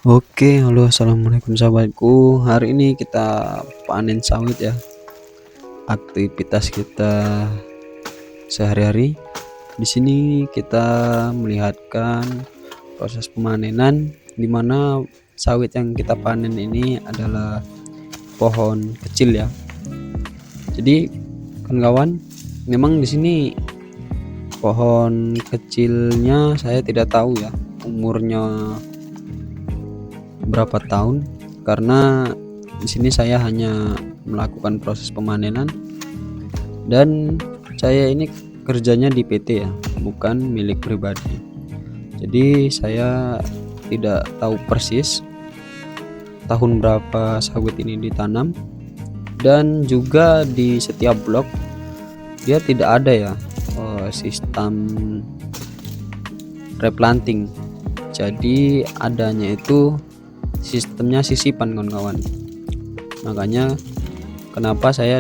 Oke, halo assalamualaikum sahabatku. Hari ini kita panen sawit ya. Aktivitas kita sehari-hari. Di sini kita melihatkan proses pemanenan di mana sawit yang kita panen ini adalah pohon kecil ya. Jadi kawan-kawan, memang di sini pohon kecilnya saya tidak tahu ya umurnya berapa tahun, karena di sini saya hanya melakukan proses pemanenan dan saya ini kerjanya di PT ya, bukan milik pribadi. Jadi saya tidak tahu persis tahun berapa sawit ini ditanam, dan juga di setiap blok dia tidak ada ya sistem replanting. Jadi adanya itu sistemnya sisipan kawan-kawan. Makanya kenapa saya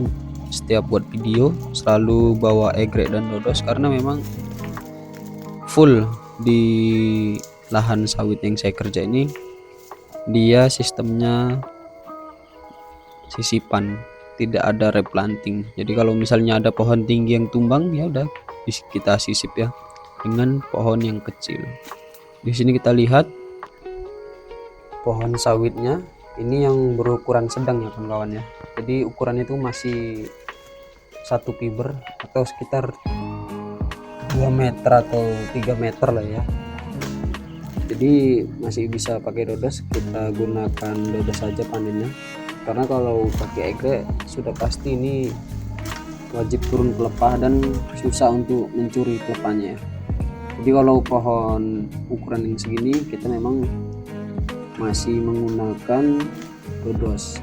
setiap buat video selalu bawa egrek dan dodos, karena memang full di lahan sawit yang saya kerja ini dia sistemnya sisipan, tidak ada replanting. Jadi kalau misalnya ada pohon tinggi yang tumbang, ya udah kita sisip ya dengan pohon yang kecil. Di sini kita lihat pohon sawitnya ini yang berukuran sedang ya kawan-kawan ya. Jadi ukurannya itu masih 1 fiber atau sekitar 2 meter atau 3 meter lah ya. Jadi masih bisa pakai dodos, kita gunakan dodos saja panennya, karena kalau pakai egrek sudah pasti ini wajib turun pelepah dan susah untuk mencuri pelepahnya ya. Jadi kalau pohon ukuran yang segini kita memang masih menggunakan dodos.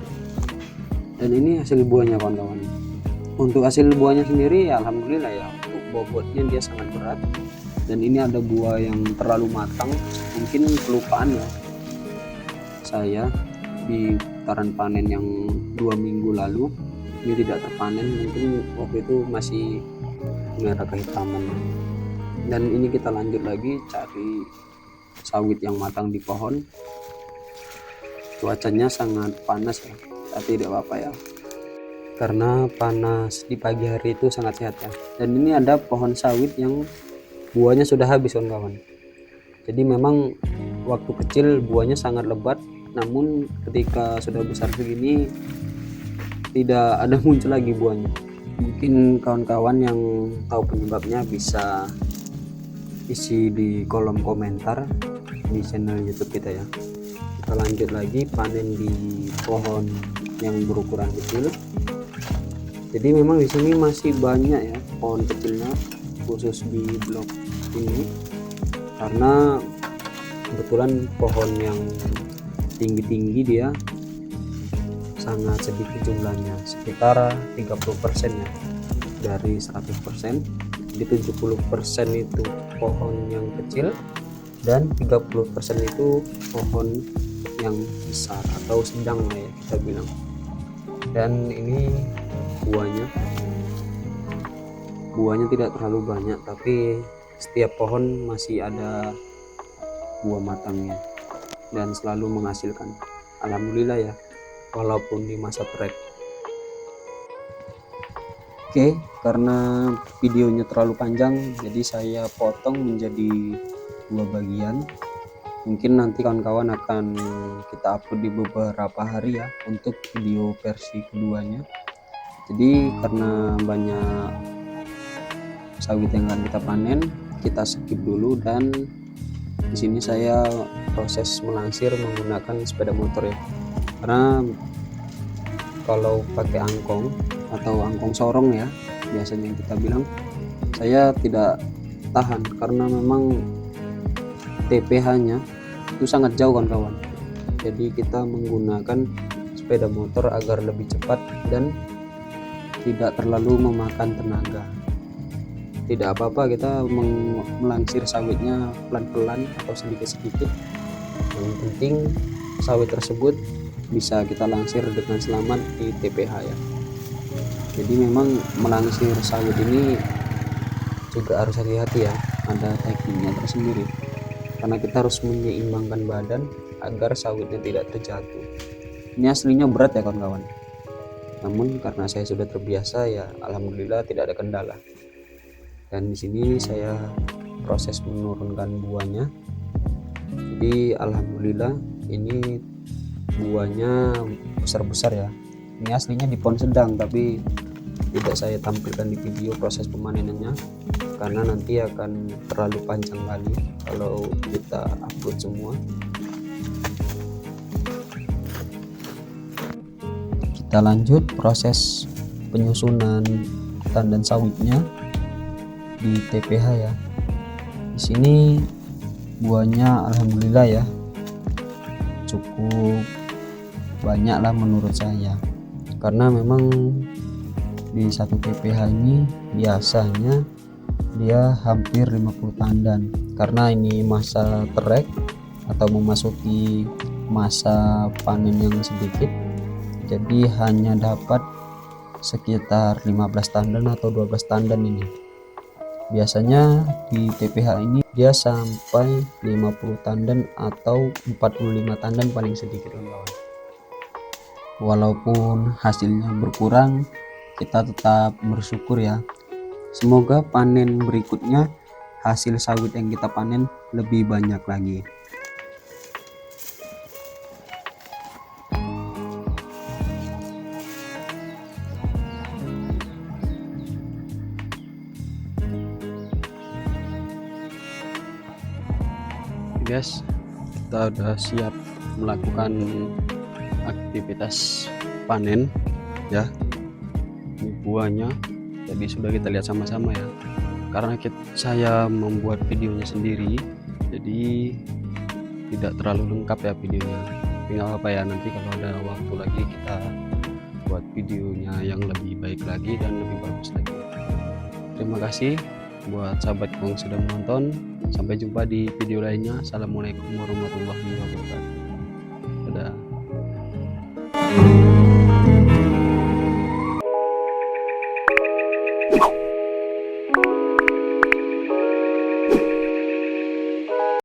Dan ini hasil buahnya kawan-kawan. Untuk hasil buahnya sendiri ya alhamdulillah ya, untuk bobotnya dia sangat berat. Dan ini ada buah yang terlalu matang, mungkin kelupaan ya saya di putaran panen yang 2 minggu lalu ini tidak terpanen, mungkin waktu itu masih merah kehitaman. Dan ini kita lanjut lagi cari sawit yang matang di pohon. Cuacanya sangat panas ya, tapi tidak apa-apa ya, karena panas di pagi hari itu sangat sehat ya. Dan ini ada pohon sawit yang buahnya sudah habis kawan-kawan. Jadi memang waktu kecil buahnya sangat lebat, namun ketika sudah besar begini tidak ada muncul lagi buahnya. Mungkin kawan-kawan yang tahu penyebabnya bisa isi di kolom komentar di channel YouTube kita ya. Kita lanjut lagi panen di pohon yang berukuran kecil. Jadi memang di sini masih banyak ya pohon kecilnya, khusus di blok ini, karena kebetulan pohon yang tinggi-tinggi dia sangat sedikit jumlahnya, sekitar 30% ya dari 100%. Jadi 70% itu pohon yang kecil dan 30% itu pohon yang besar atau sedang lah ya kita bilang. Dan ini buahnya tidak terlalu banyak, tapi setiap pohon masih ada buah matangnya dan selalu menghasilkan, alhamdulillah ya, walaupun di masa trek. Oke, karena videonya terlalu panjang jadi saya potong menjadi 2 bagian. Mungkin nanti kawan-kawan akan kita upload di beberapa hari ya untuk video versi keduanya. Jadi karena banyak sawit yang akan kita panen, kita skip dulu. Dan di sini saya proses melangsir menggunakan sepeda motor ya, karena kalau pakai angkong atau angkong sorong ya biasanya yang kita bilang, saya tidak tahan karena memang TPH-nya itu sangat jauh kawan-kawan. Jadi kita menggunakan sepeda motor agar lebih cepat dan tidak terlalu memakan tenaga. Tidak apa-apa kita melangsir sawitnya pelan-pelan atau sedikit-sedikit, yang penting sawit tersebut bisa kita langsir dengan selamat di TPH ya. Jadi memang melangsir sawit ini juga harus hati-hati ya, ada tekniknya tersendiri. karena kita harus menyeimbangkan badan agar sawitnya tidak terjatuh. Ini aslinya berat ya kawan-kawan, namun karena saya sudah terbiasa ya alhamdulillah tidak ada kendala. Dan di sini saya proses menurunkan buahnya. Jadi alhamdulillah ini buahnya besar-besar ya. Ini aslinya di pohon sedang tapi tidak saya tampilkan di video proses pemanenannya karena nanti akan terlalu panjang kali kalau kita upload semua. Kita lanjut proses penyusunan tandan sawitnya di TPH ya. Di sini buahnya alhamdulillah ya cukup banyak lah menurut saya, karena memang di satu TPH ini biasanya dia hampir 50 tandan. Karena ini masa terek atau memasuki masa panen yang sedikit, jadi hanya dapat sekitar 15 tandan atau 12 tandan ini. Biasanya di TPH ini dia sampai 50 tandan atau 45 tandan paling sedikit kawan-kawan. Walaupun hasilnya berkurang, kita tetap bersyukur ya. Semoga panen berikutnya hasil sawit yang kita panen lebih banyak lagi. Guys, kita udah siap melakukan aktivitas panen ya. Ini buahnya, jadi sudah kita lihat sama-sama ya. Karena saya membuat videonya sendiri, jadi tidak terlalu lengkap ya videonya. Tapi nggak apa ya, nanti kalau ada waktu lagi kita buat videonya yang lebih baik lagi dan lebih bagus lagi. Terima kasih buat sahabatku yang sudah menonton. Sampai jumpa di video lainnya. Assalamualaikum warahmatullahi wabarakatuh. Dadah.